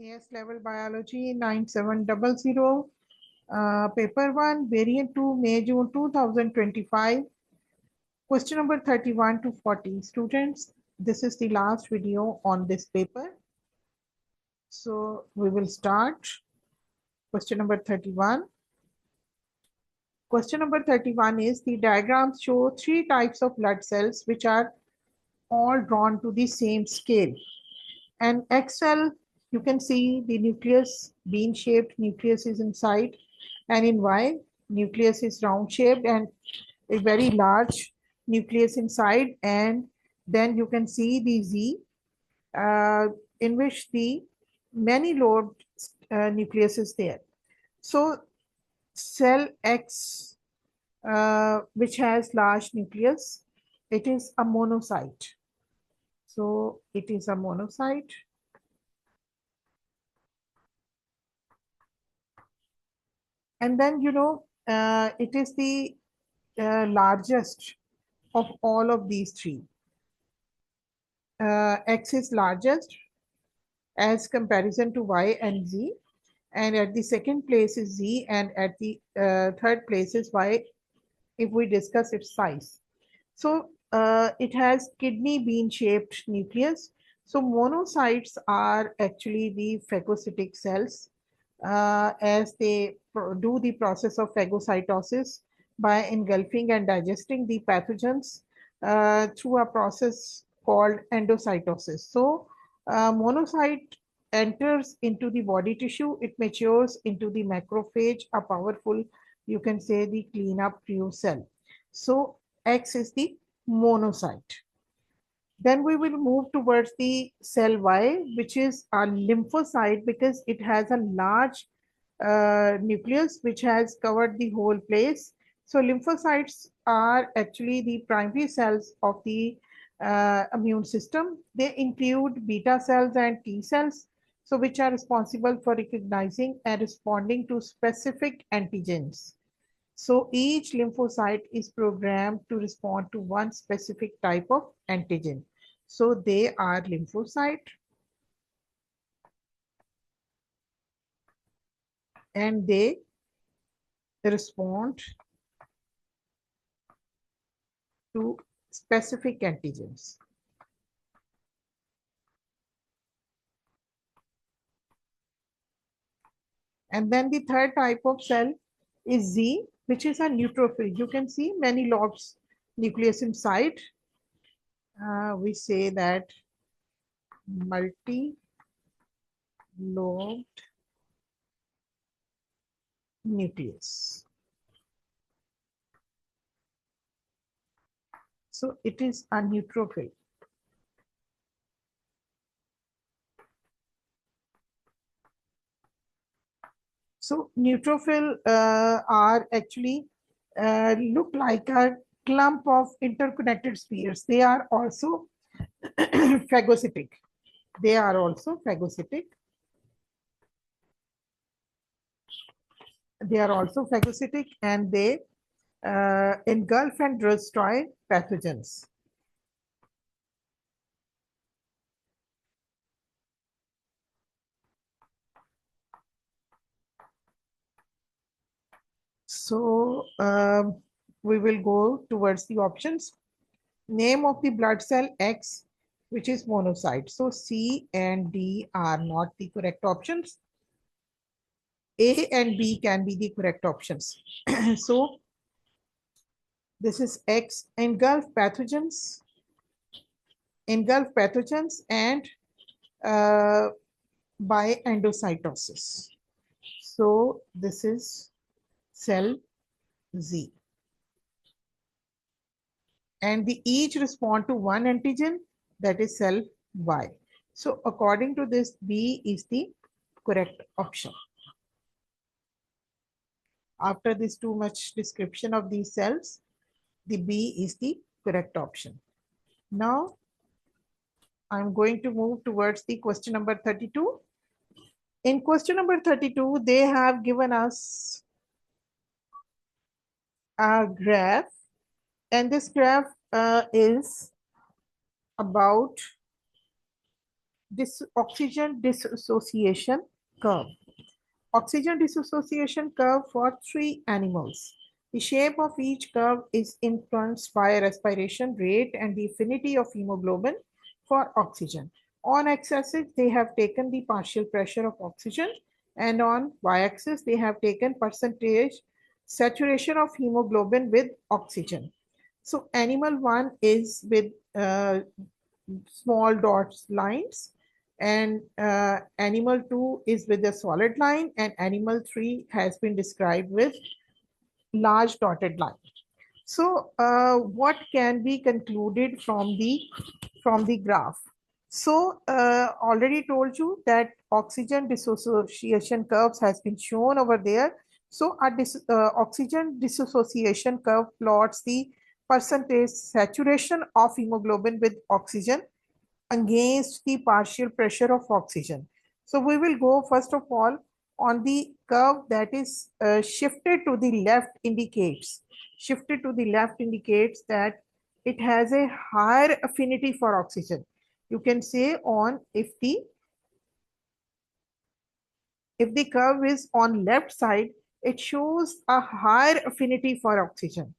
AS Level Biology 9700, Paper 1, Variant 2, May June 2025. Question number 31 to 40. Students, this is the last video on this paper. So we will start. Question number 31. Question number 31 is the diagrams show three types of blood cells which are all drawn to the same scale. And X cell, you can see the nucleus, bean-shaped nucleus is inside, and in Y, nucleus is round-shaped and a very large nucleus inside, and then you can see the Z, in which the many lobed nucleus is there. So cell X, which has large nucleus, it is a monocyte. So it is a monocyte. And then, it is the largest of all of these three. X is largest as comparison to Y and Z. And at the second place is Z, and at the third place is Y if we discuss its size. So it has kidney bean shaped nucleus. So monocytes are actually the phagocytic cells, as they do the process of phagocytosis by engulfing and digesting the pathogens through a process called endocytosis. So monocyte enters into the body tissue, it matures into the macrophage, a powerful, you can say, the cleanup crew cell. So X is the monocyte. Then we will move towards the cell Y, which is a lymphocyte because it has a large nucleus which has covered the whole place. So lymphocytes are actually the primary cells of the immune system. They include beta cells and T cells, so which are responsible for recognizing and responding to specific antigens. So each lymphocyte is programmed to respond to one specific type of antigen. So they are lymphocyte, and they respond to specific antigens. And then the third type of cell is Z, which is a neutrophil. You can see many lobes nucleus inside. We say that multi-lobed nucleus. So it is a neutrophil. So neutrophil are actually look like a clump of interconnected spheres. They are also phagocytic. They are also phagocytic. They are also phagocytic, and they engulf and destroy pathogens. So we will go towards the options. Name of the blood cell X, which is monocyte. So C and D are not the correct options. A and B can be the correct options. So this is X, engulf pathogens and by endocytosis. So this is cell Z. And the each respond to one antigen, that is cell Y. So according to this, B is the correct option. After this too much description of these cells, the B is the correct option. Now I'm going to move towards the question number 32. In question number 32, they have given us a graph, and this graph is about oxygen dissociation curve. Oxygen dissociation curve for three animals. The shape of each curve is influenced by respiration rate and the affinity of hemoglobin for oxygen. On x-axis, they have taken the partial pressure of oxygen, and on y-axis, they have taken percentage saturation of hemoglobin with oxygen. So animal one is with small dots lines, and animal 2 is with a solid line, and animal 3 has been described with large dotted line. So what can be concluded from the graph? So already told you that oxygen dissociation curves has been shown over there. So our oxygen dissociation curve plots the percentage saturation of hemoglobin with oxygen against the partial pressure of oxygen. So we will go first of all on the curve that is shifted to the left indicates. Shifted to the left indicates that it has a higher affinity for oxygen. You can say on if the curve is on left side, it shows a higher affinity for oxygen.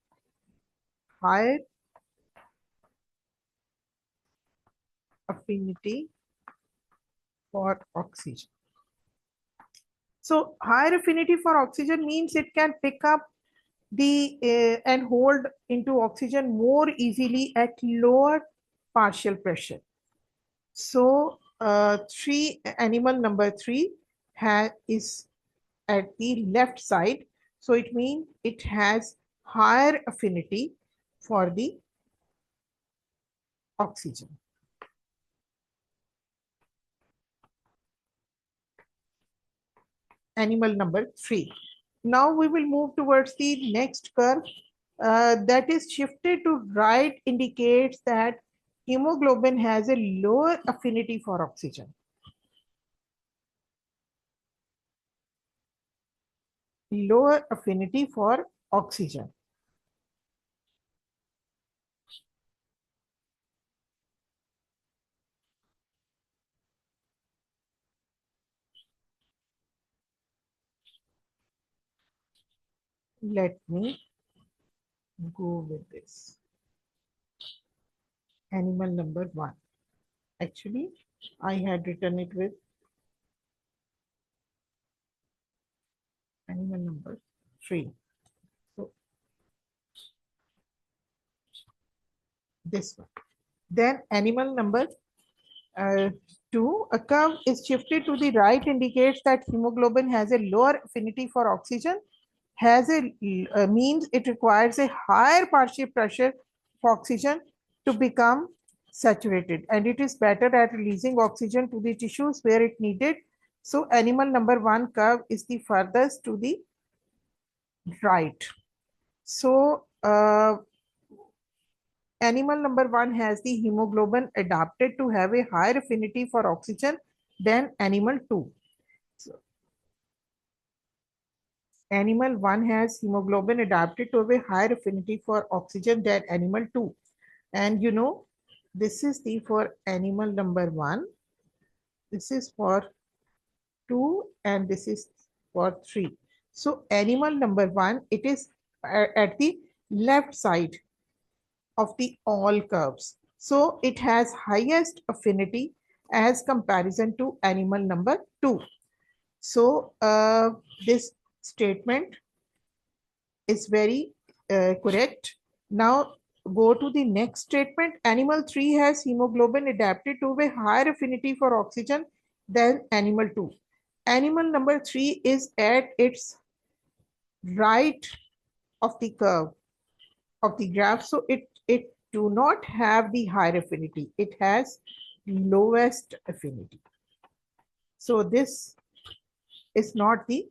Higher affinity for oxygen. So higher affinity for oxygen means it can pick up the and hold into oxygen more easily at lower partial pressure. So animal number 3 is at the left side. So it means it has higher affinity for the oxygen. Animal number 3. Now we will move towards the next curve that is shifted to right indicates that hemoglobin has a lower affinity for oxygen. Lower affinity for oxygen. Let me go with this. Animal number 1. Actually, I had written it with animal number 3. So this one. Then animal number 2, a curve is shifted to the right indicates that hemoglobin has a lower affinity for oxygen, means it requires a higher partial pressure for oxygen to become saturated, and it is better at releasing oxygen to the tissues where it needed. So animal number 1 curve is the furthest to the right. So animal number 1 has the hemoglobin adapted to have a higher affinity for oxygen than animal 2. So, animal 1 has hemoglobin adapted to have a higher affinity for oxygen than animal 2. And you know, this is the for animal number 1. This is for 2 and this is for 3. So animal number 1, it is at the left side of the all curves. So it has highest affinity as comparison to animal number 2. So this statement is very correct. Now go to the next statement. Animal 3 has hemoglobin adapted to a higher affinity for oxygen than animal 2. Animal number 3 is at its right of the curve of the graph. So it do not have the higher affinity. It has lowest affinity. So this is not the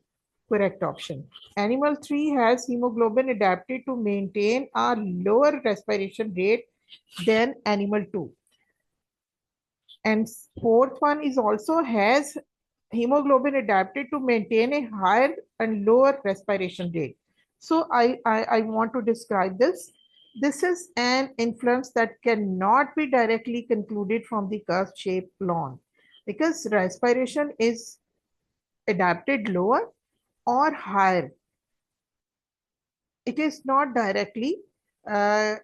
correct option. Animal 3 has hemoglobin adapted to maintain a lower respiration rate than animal 2. And fourth one is also has hemoglobin adapted to maintain a higher and lower respiration rate. So I want to describe this. This is an influence that cannot be directly concluded from the curve shape alone. because respiration is adapted lower or higher. It is not directly uh,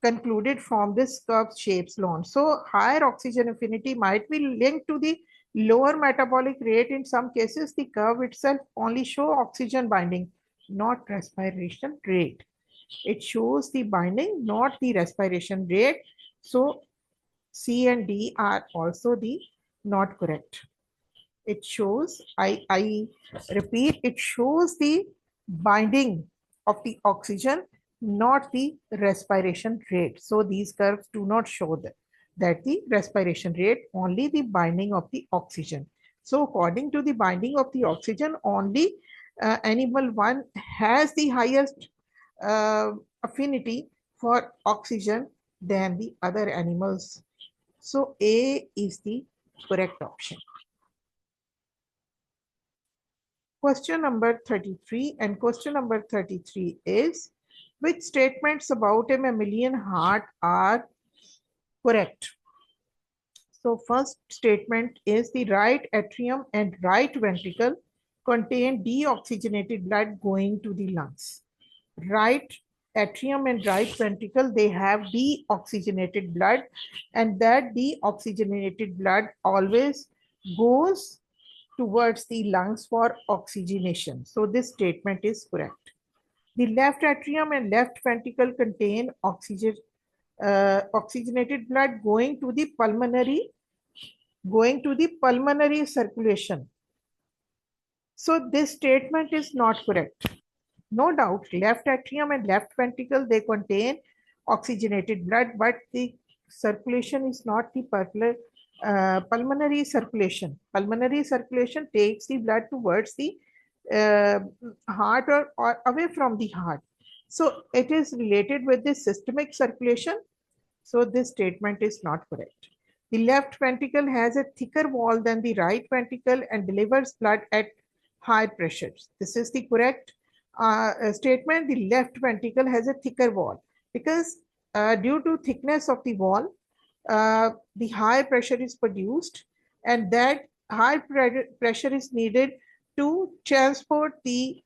concluded from this curved shapes lawn. So higher oxygen affinity might be linked to the lower metabolic rate. In some cases, the curve itself only show oxygen binding, not respiration rate. It shows the binding, not the respiration rate. So C and D are also the not correct. It shows, I repeat, it shows the binding of the oxygen, not the respiration rate. So these curves do not show that the respiration rate, only the binding of the oxygen. So according to the binding of the oxygen, only animal one has the highest affinity for oxygen than the other animals. So A is the correct option. Question number 33, and question number 33 is, which statements about a mammalian heart are correct? So first statement is the right atrium and right ventricle contain deoxygenated blood going to the lungs. Right atrium and right ventricle, they have deoxygenated blood, and that deoxygenated blood always goes towards the lungs for oxygenation. So this statement is correct. The left atrium and left ventricle contain oxygenated blood going to the pulmonary circulation. So this statement is not correct. No doubt, left atrium and left ventricle, they contain oxygenated blood, but the circulation is not the pulmonary circulation. Pulmonary circulation takes the blood towards the uh, heart or away from the heart. So it is related with the systemic circulation. So this statement is not correct. The left ventricle has a thicker wall than the right ventricle and delivers blood at high pressures. This is the correct statement. The left ventricle has a thicker wall because due to thickness of the wall, the high pressure is produced, and that high pressure is needed to transport the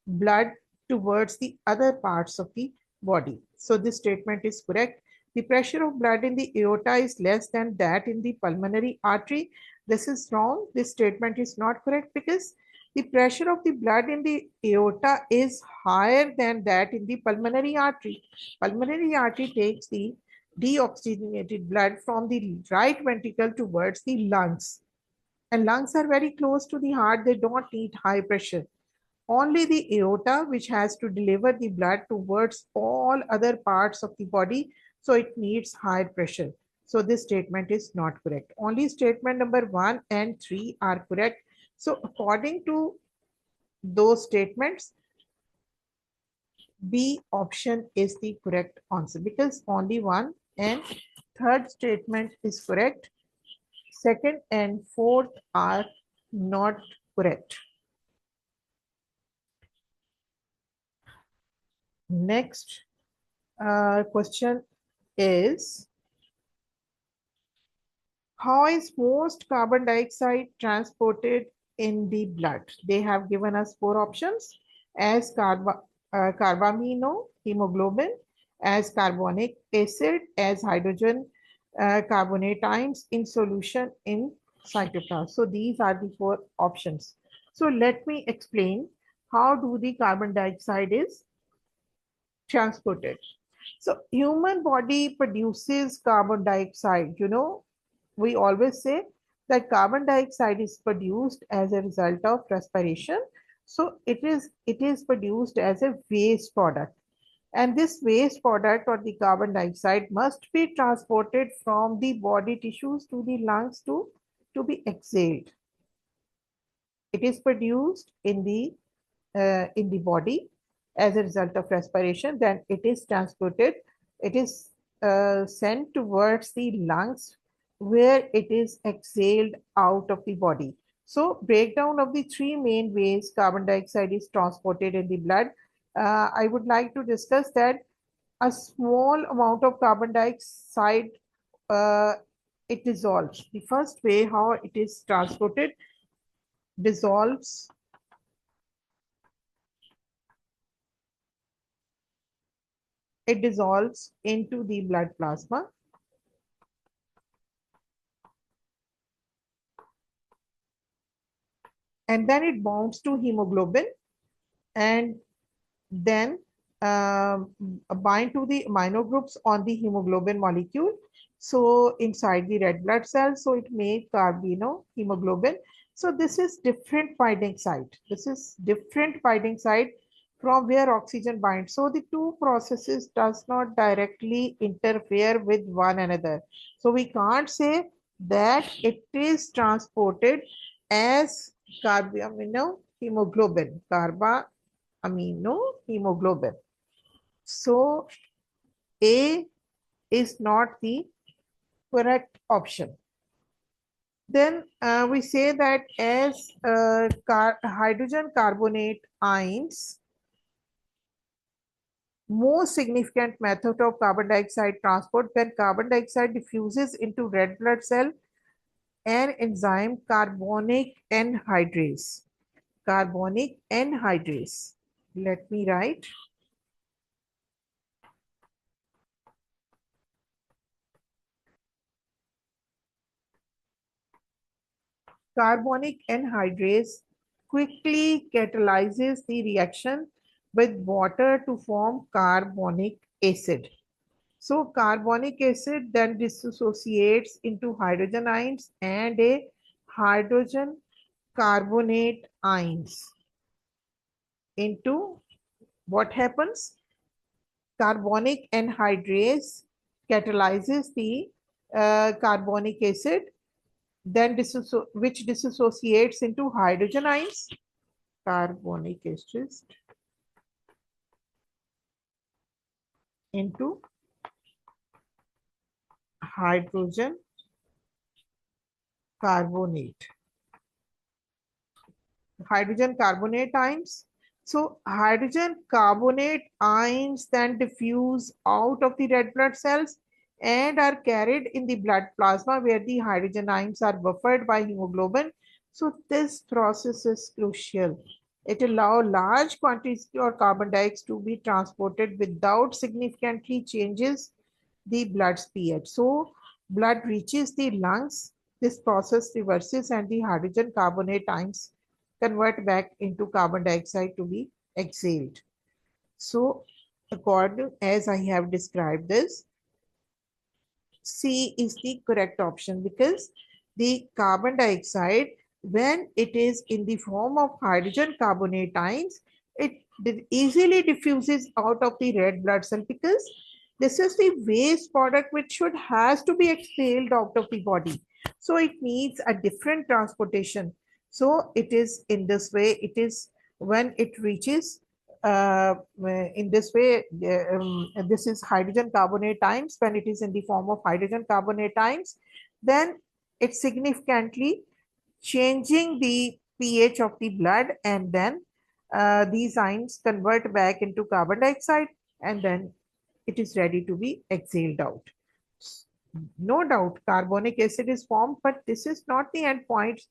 blood towards the other parts of the body. So this statement is correct. The pressure of blood in the aorta is less than that in the pulmonary artery. This is wrong. This statement is not correct because the pressure of the blood in the aorta is higher than that in the pulmonary artery. Pulmonary artery takes the deoxygenated blood from the right ventricle towards the lungs. And lungs are very close to the heart. They don't need high pressure. Only the aorta, which has to deliver the blood towards all other parts of the body, so it needs higher pressure. So this statement is not correct. Only statement number 1 and 3 are correct. So according to those statements, B option is the correct answer because only 1 and 3rd statement is correct. 2nd and 4th are not correct. Next question is, how is most carbon dioxide transported in the blood? They have given us 4 options: as carbamino hemoglobin, as carbonic acid, as hydrogen carbonate ions in solution in cytoplasm. So these are the 4 options. So let me explain how do the carbon dioxide is transported. So human body produces carbon dioxide. We always say that carbon dioxide is produced as a result of respiration. So it is produced as a waste product. And this waste product or the carbon dioxide must be transported from the body tissues to the lungs to be exhaled. It is produced in the body as a result of respiration, then it is transported, it is sent towards the lungs where it is exhaled out of the body. So breakdown of the 3 main ways carbon dioxide is transported in the blood. I would like to discuss that a small amount of carbon dioxide uh, it dissolves. The first way how it is transported, dissolves it dissolves into the blood plasma, and then it bonds to hemoglobin, and then bind to the amino groups on the hemoglobin molecule. So inside the red blood cells, so it makes carbinohemoglobin. So this is different binding site. This is different binding site from where oxygen binds. So the two processes does not directly interfere with one another. So we can't say that it is transported as carbaminohemoglobin, aminohemoglobin. So A is not the correct option. Then we say that as hydrogen carbonate ions, most significant method of carbon dioxide transport, when carbon dioxide diffuses into red blood cell, an enzyme carbonic anhydrase. Carbonic anhydrase. Let me write. Carbonic anhydrase quickly catalyzes the reaction with water to form carbonic acid. So carbonic acid then dissociates into hydrogen ions and a hydrogen carbonate ions. Into what happens? Carbonic anhydrase catalyzes the carbonic acid, then which dissociates into hydrogen ions, carbonic acid into hydrogen carbonate. Hydrogen carbonate ions. So hydrogen carbonate ions then diffuse out of the red blood cells and are carried in the blood plasma where the hydrogen ions are buffered by hemoglobin. So this process is crucial. It allows large quantities of carbon dioxide to be transported without significantly changes the blood's pH. So blood reaches the lungs. This process reverses and the hydrogen carbonate ions convert back into carbon dioxide to be exhaled. So according as I have described this, C is the correct option because the carbon dioxide, when it is in the form of hydrogen carbonate ions, it easily diffuses out of the red blood cell because this is the waste product which should has to be exhaled out of the body. So it needs a different transportation. So it is in this way, it is when it reaches in this way, this is hydrogen carbonate ions. When it is in the form of hydrogen carbonate ions, then it significantly changing the pH of the blood, and then these ions convert back into carbon dioxide, and then it is ready to be exhaled out. No doubt carbonic acid is formed, but this is not the end point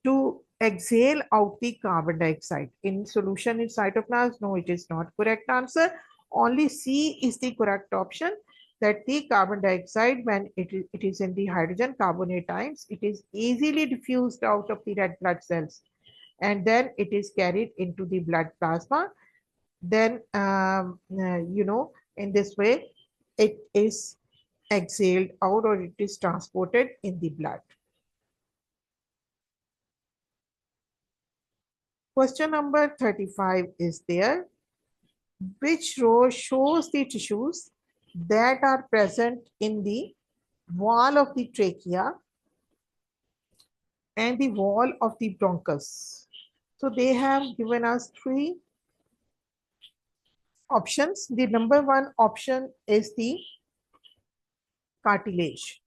to exhale out the carbon dioxide in solution in cytoplasm. No, it is not correct answer. Only C is the correct option, that the carbon dioxide, when it is in the hydrogen carbonate ions, it is easily diffused out of the red blood cells and then it is carried into the blood plasma. Then in this way it is exhaled out or it is transported in the blood. Question number 35 is there. Which row shows the tissues that are present in the wall of the trachea and the wall of the bronchus? So they have given us three options. The number one option is the cartilage.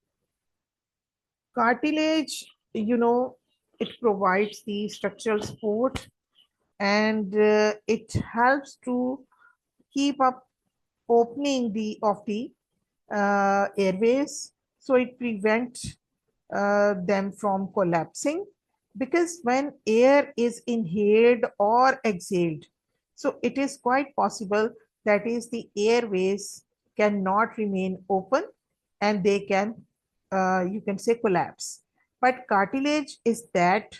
Cartilage, it provides the structural support and it helps to keep up opening of the airways. So it prevents them from collapsing, because when air is inhaled or exhaled, so it is quite possible that is the airways cannot remain open and they can, you can say, collapse. But cartilage is that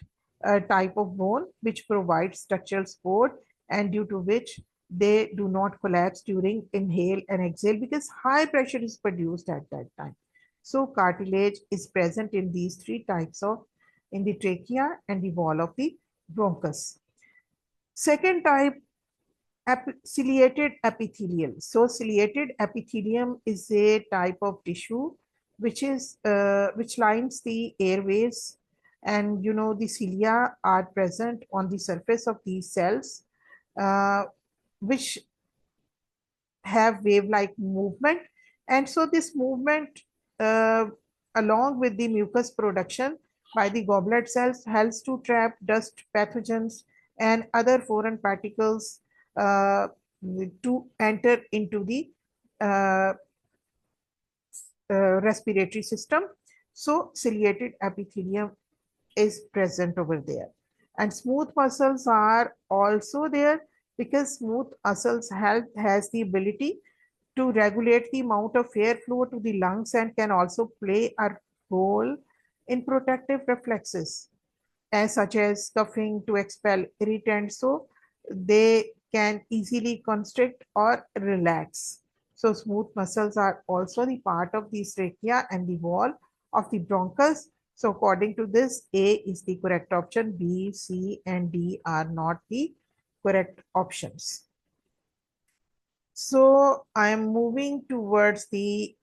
type of bone which provides structural support, and due to which they do not collapse during inhale and exhale because high pressure is produced at that time. So cartilage is present in these three types of, in the trachea and the wall of the bronchus. Second type, ciliated epithelial. So ciliated epithelium is a type of tissue which is which lines the airways, and you know the cilia are present on the surface of these cells, uh, which have wave-like movement. And so this movement, uh, along with the mucus production by the goblet cells, helps to trap dust, pathogens, and other foreign particles uh, to enter into the uh, respiratory system. So ciliated epithelium is present over there. And smooth muscles are also there because smooth muscles has the ability to regulate the amount of airflow to the lungs and can also play a role in protective reflexes, as such as coughing to expel irritants. So they can easily constrict or relax. So smooth muscles are also the part of the trachea and the wall of the bronchus. So according to this, A is the correct option. B, C, and D are not the correct options. So I am moving towards the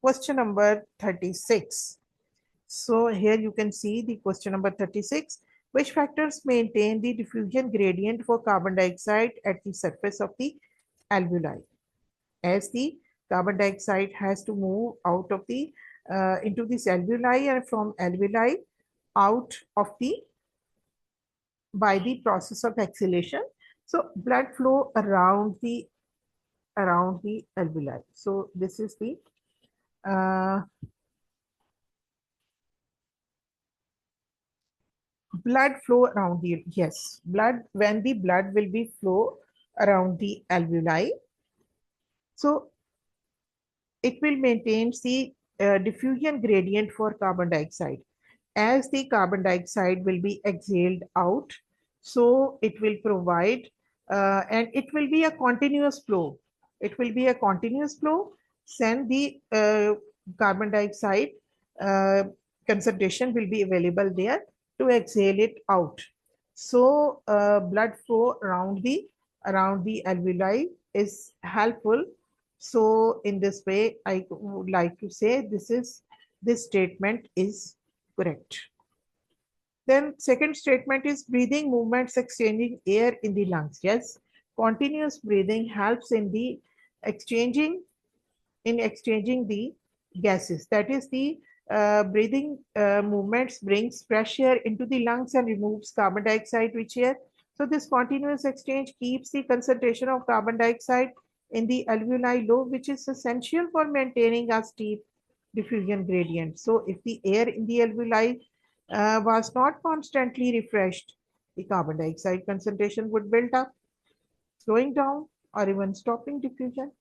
question number 36. So here you can see the question number 36. Which factors maintain the diffusion gradient for carbon dioxide at the surface of the alveoli? As the carbon dioxide has to move out of the into this alveoli, and from alveoli out of the by the process of exhalation. So blood flow around the alveoli. So this is the uh, blood flow around the, yes, blood, when the blood will be flow around the alveoli, so it will maintain the diffusion gradient for carbon dioxide. As the carbon dioxide will be exhaled out, so it will provide and it will be a continuous flow. It will be a continuous flow. Send the carbon dioxide uh, concentration will be available there to exhale it out. So blood flow around the alveoli is helpful. So in this way, I would like to say this statement is correct. Then second statement is breathing movements exchanging air in the lungs. Yes, continuous breathing helps in the exchanging the gases. That is the breathing movements brings fresh air into the lungs and removes carbon dioxide rich air. So this continuous exchange keeps the concentration of carbon dioxide in the alveoli low, which is essential for maintaining a steep diffusion gradient. So if the air in the alveoli was not constantly refreshed, the carbon dioxide concentration would build up, slowing down or even stopping diffusion.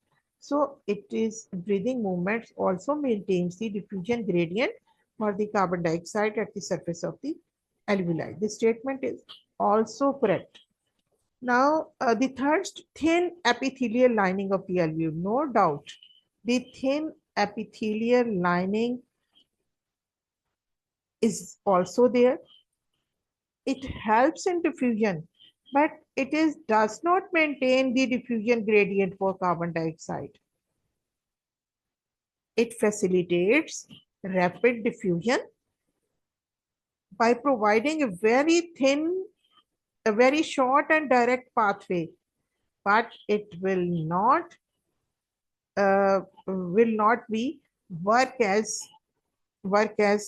So it is breathing movements also maintains the diffusion gradient for the carbon dioxide at the surface of the alveoli. This statement is also correct. Now, the third, thin epithelial lining of the alveoli, no doubt. The thin epithelial lining is also there. It helps in diffusion, but it is does not maintain the diffusion gradient for carbon dioxide. It facilitates rapid diffusion by providing a very short and direct pathway, but it will not be work as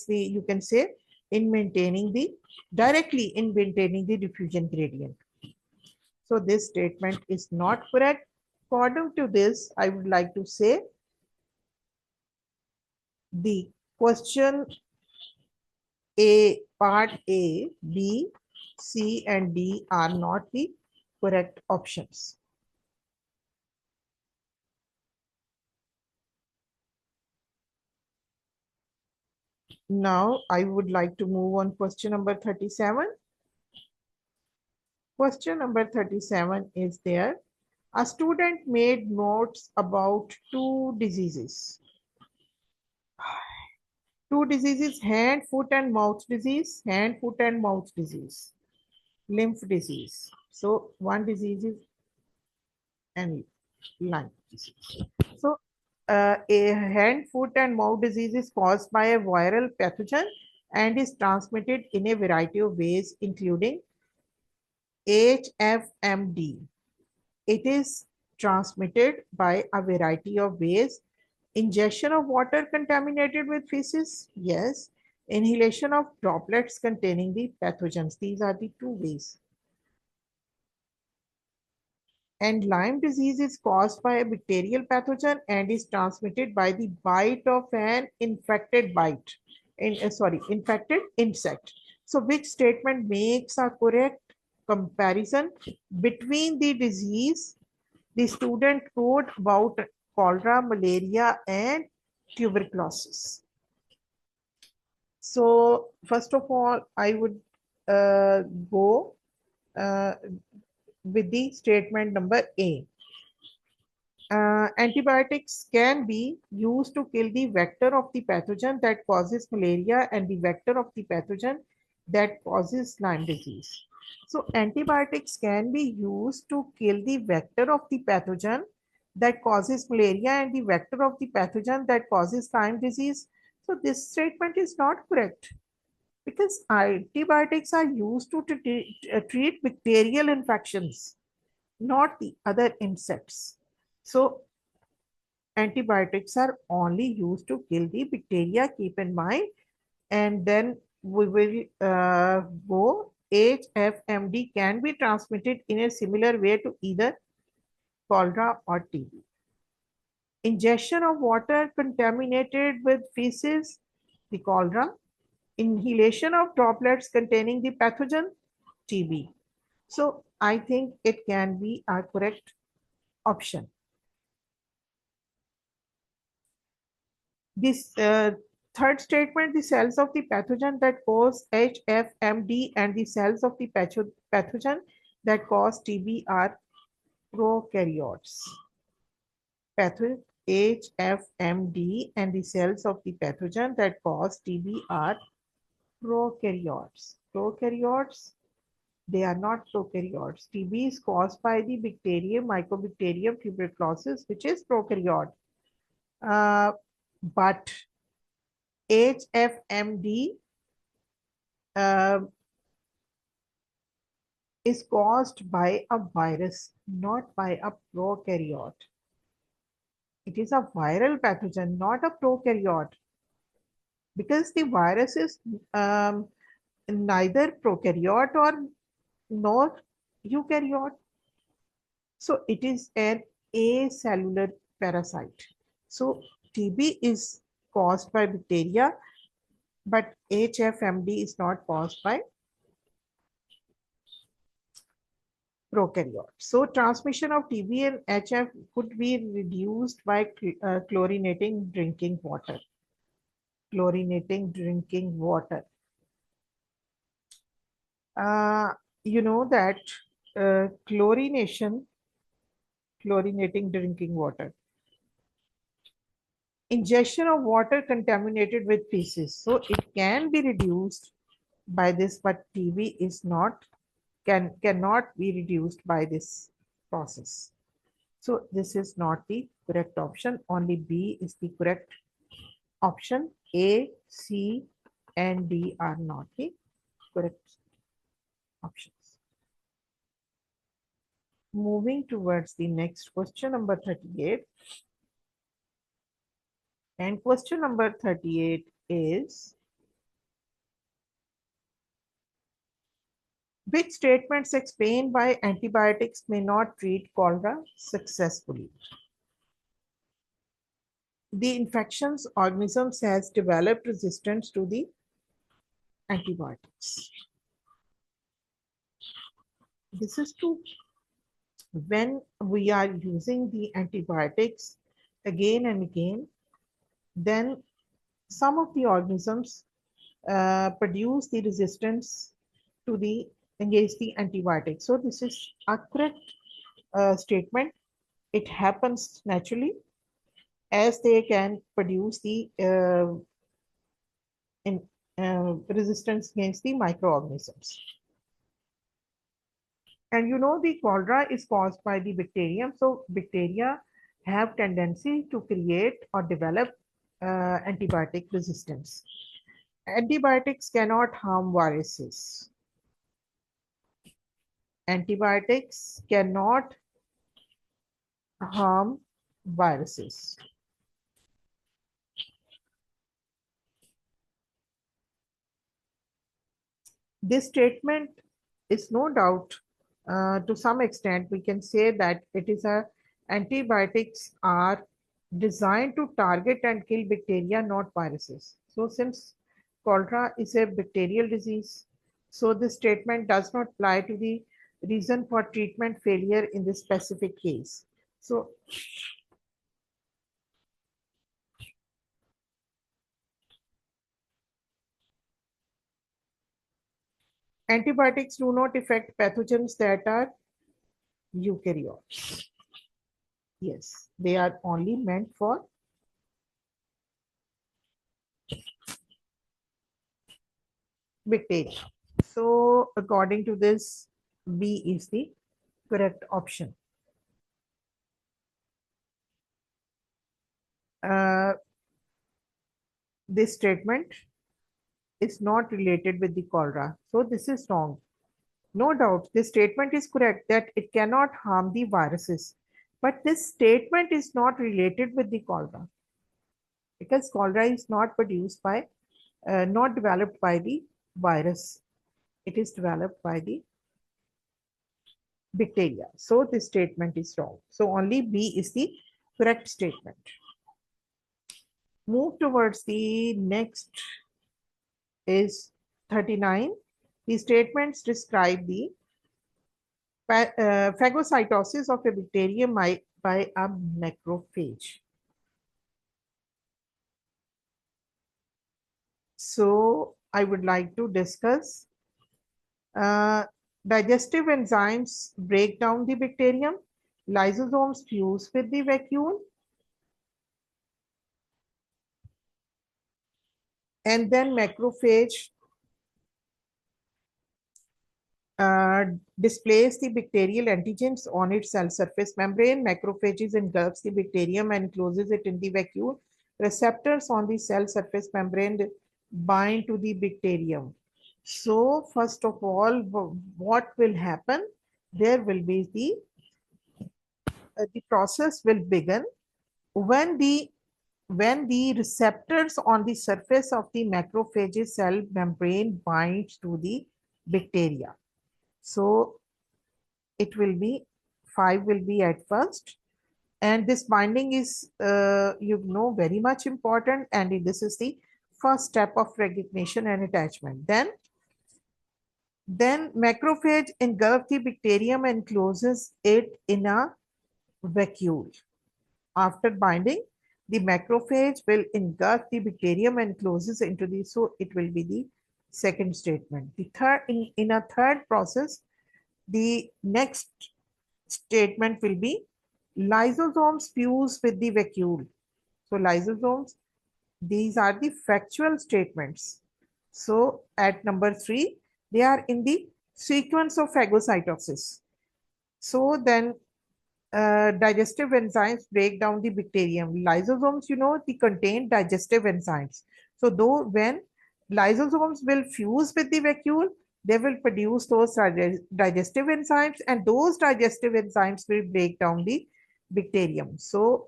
the, you can say, in maintaining the directly in maintaining the diffusion gradient. So this statement is not correct. According to this, I would like to say the Question A, part A, B, C, and D are not the correct options. Now, I would like to move on question number 37. Question number 37 is there. A student made notes about two diseases. Two diseases, hand, foot, and mouth disease, hand, foot, and mouth disease, lymph disease. So one disease is and Lyme disease. So a hand, foot, and mouth disease is caused by a viral pathogen and is transmitted in a variety of ways, including HFMD. It is transmitted by a variety of ways. Ingestion of water contaminated with feces, yes. Inhalation of droplets containing the pathogens. These are the two ways. And Lyme disease is caused by a bacterial pathogen and is transmitted by the bite of an infected infected insect. So which statement makes a correct comparison between the disease the student wrote about cholera, malaria, and tuberculosis? So first of all, I would go uh, with the statement number A. Antibiotics can be used to kill the vector of the pathogen that causes malaria and the vector of the pathogen that causes Lyme disease. So antibiotics can be used to kill the vector of the pathogen that causes malaria and the vector of the pathogen that causes Lyme disease. So this statement is not correct because antibiotics are used to treat bacterial infections, not the other insects. So antibiotics are only used to kill the bacteria, keep in mind. And then we will go HFMD can be transmitted in a similar way to either cholera or TB. Ingestion of water contaminated with feces, the cholera. Inhalation of droplets containing the pathogen, TB. So I think it can be a correct option. This third statement, the cells of the pathogen that cause HFMD and the cells of the pathogen that cause TB are prokaryotes. HFMD and the cells of the pathogen that cause TB are prokaryotes. Prokaryotes, they are not prokaryotes. TB is caused by the bacterium, Mycobacterium tuberculosis, which is prokaryote. But HFMD is caused by a virus, not by a prokaryote. It is a viral pathogen, not a prokaryote, because the virus is neither prokaryote or nor eukaryote. So it is an acellular parasite. So TB is caused by bacteria, but HFMD is not caused by prokaryotes. So transmission of TB and HF could be reduced by chlorinating drinking water. Chlorinating drinking water. You know that chlorinating drinking water. Ingestion of water contaminated with feces. So it can be reduced by this, but TB is not cannot be reduced by this process. So this is not the correct option. Only B is the correct option. A, C, and D are not the correct options. Moving towards the next question, number 38. And question number 38 is, which statements explain why antibiotics may not treat cholera successfully? the infections organisms has developed resistance to the antibiotics. This is true. When we are using the antibiotics again and again, then some of the organisms produce the resistance to the against the antibiotics. So this is a correct statement. It happens naturally as they can produce the resistance against the microorganisms. And you know the cholera is caused by the bacterium. So bacteria have tendency to create or develop antibiotic resistance. Antibiotics cannot harm viruses. Antibiotics cannot harm viruses. This statement is no doubt, to some extent, we can say that it is a antibiotics are designed to target and kill bacteria, not viruses. So since cholera is a bacterial disease, so this statement does not apply to the reason for treatment failure in this specific case. So antibiotics do not affect pathogens that are eukaryotes. Yes, they are only meant for bacteria. So according to this, B is the correct option. Uh, this statement is not related with the cholera. So this is wrong. No doubt, this statement is correct that it cannot harm the viruses. But this statement is not related with the cholera because cholera is not produced by, not developed by the virus. It is developed by the bacteria. So this statement is wrong. So only B is the correct statement. Move towards the next is 39. The statements describe the phagocytosis of a bacterium by a macrophage. So I would like to discuss digestive enzymes break down the bacterium, lysosomes fuse with the vacuole, and then macrophage displays the bacterial antigens on its cell surface membrane. Macrophages engulfs the bacterium and closes it in the vacuole. Receptors on the cell surface membrane bind to the bacterium. So first of all, what will happen? There will be the process will begin when the receptors on the surface of the macrophage's cell membrane binds to the bacteria. So it will be 5 will be at first, and this binding is very much important, and this is the first step of recognition and attachment. Then macrophage engulfs the bacterium and closes it in a vacuole. After binding, the macrophage will engulf the bacterium and closes into the, so it will be the second statement. The third, in a third process, the next statement will be lysosomes fuse with the vacuole. So lysosomes, these are the factual statements. So at number 3, they are in the sequence of phagocytosis. So then digestive enzymes break down the bacterium. Lysosomes, they contain digestive enzymes. So though when lysosomes will fuse with the vacuole, they will produce those digestive enzymes, and those digestive enzymes will break down the bacterium. So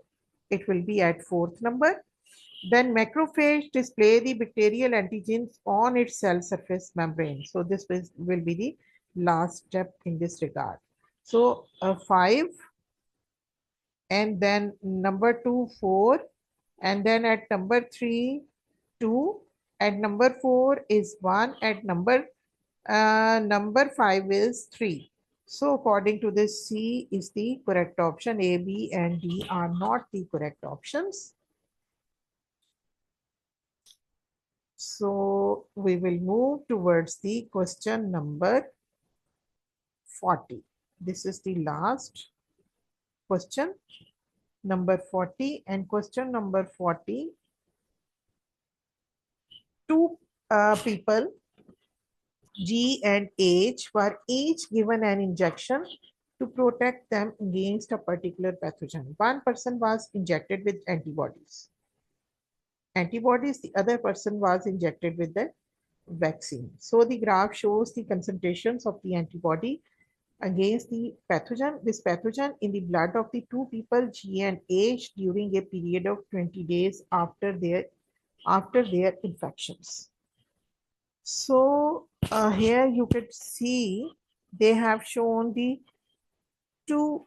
it will be at 4th number. Then macrophage display the bacterial antigens on its cell surface membrane. So this will be the last step in this regard. So 5, and then number 2, 4, And then at number 3, 2, at number 4 is 1, at number 5 is 3. So according to this, C is the correct option. A, B, and D are not the correct options. So we will move towards the question number 40. This is the last question, number 40. And question number 40, two people, G and H, were each given an injection to protect them against a particular pathogen. One person was injected with antibodies. The other person was injected with the vaccine. So the graph shows the concentrations of the antibody against the pathogen, this pathogen in the blood of the two people, G and H, during a period of 20 days after their infections. So here you could see they have shown the two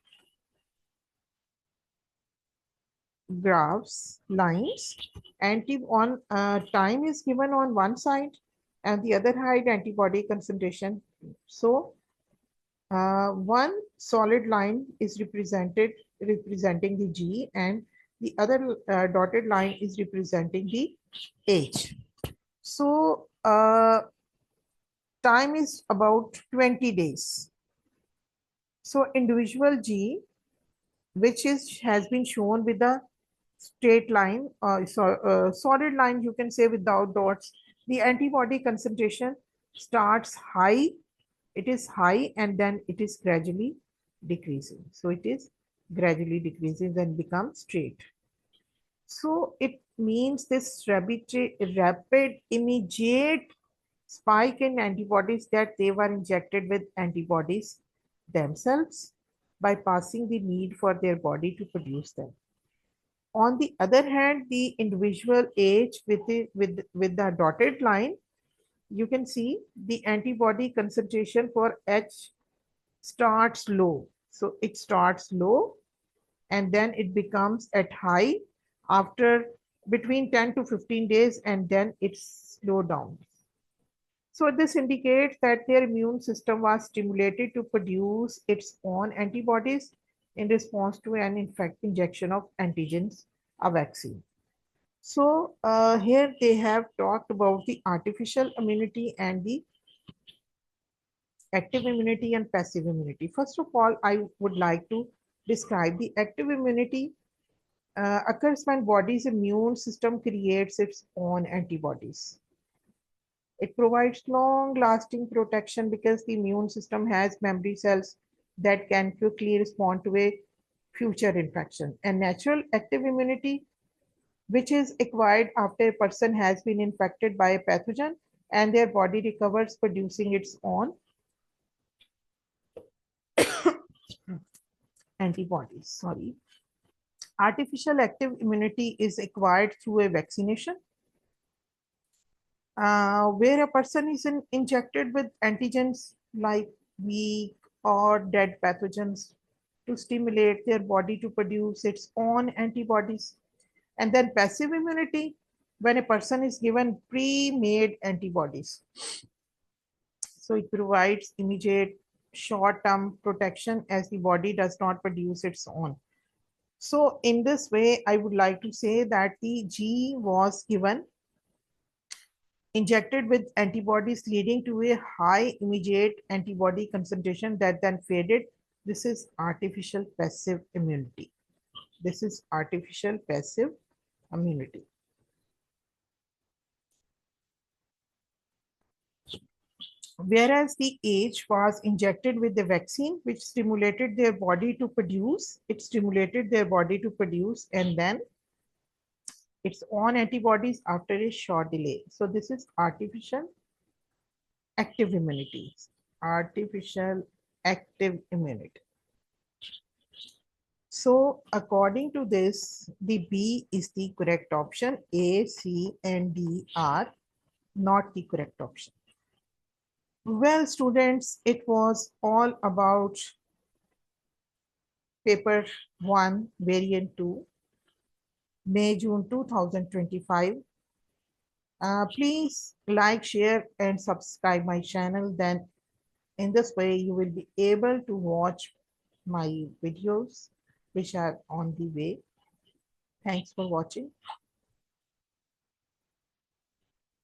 graphs, lines. Time is given on one side and the other side antibody concentration. So one solid line is representing the G, and the other dotted line is representing the H. So time is about 20 days. So individual G, which has been shown with a straight line, solid line, you can say without dots, the antibody concentration starts high. It is high and then it is gradually decreasing. So it is gradually decreasing and becomes straight. So it means this rapid immediate spike in antibodies, that they were injected with antibodies themselves, bypassing the need for their body to produce them. On the other hand, the individual H with the dotted line, you can see the antibody concentration for H starts low. So it starts low and then it becomes at high after between 10 to 15 days, and then it's slow down. So this indicates that their immune system was stimulated to produce its own antibodies in response to an injection of antigens, a vaccine. So here they have talked about the artificial immunity and the active immunity and passive immunity. First of all, I would like to describe the active immunity occurs when body's immune system creates its own antibodies. It provides long-lasting protection because the immune system has memory cells that can quickly respond to a future infection. And natural active immunity, which is acquired after a person has been infected by a pathogen and their body recovers producing its own antibodies. Sorry. Artificial active immunity is acquired through a vaccination, where a person is injected with antigens like weak or dead pathogens to stimulate their body to produce its own antibodies. And then passive immunity, when a person is given pre-made antibodies. So it provides immediate short-term protection as the body does not produce its own. So in this way, I would like to say that the G was given injected with antibodies leading to a high immediate antibody concentration that then faded. This is artificial passive immunity. This is artificial passive immunity. Whereas the H was injected with the vaccine, which stimulated their body to produce, and then its own antibodies after a short delay. So this is artificial active immunity. Artificial active immunity. So according to this, the B is the correct option. A, C, and D are not the correct option. Well, students, it was all about paper 1, variant 2. May, June 2025. Please like, share, and subscribe my channel. Then in this way, you will be able to watch my videos which are on the way. Thanks for watching.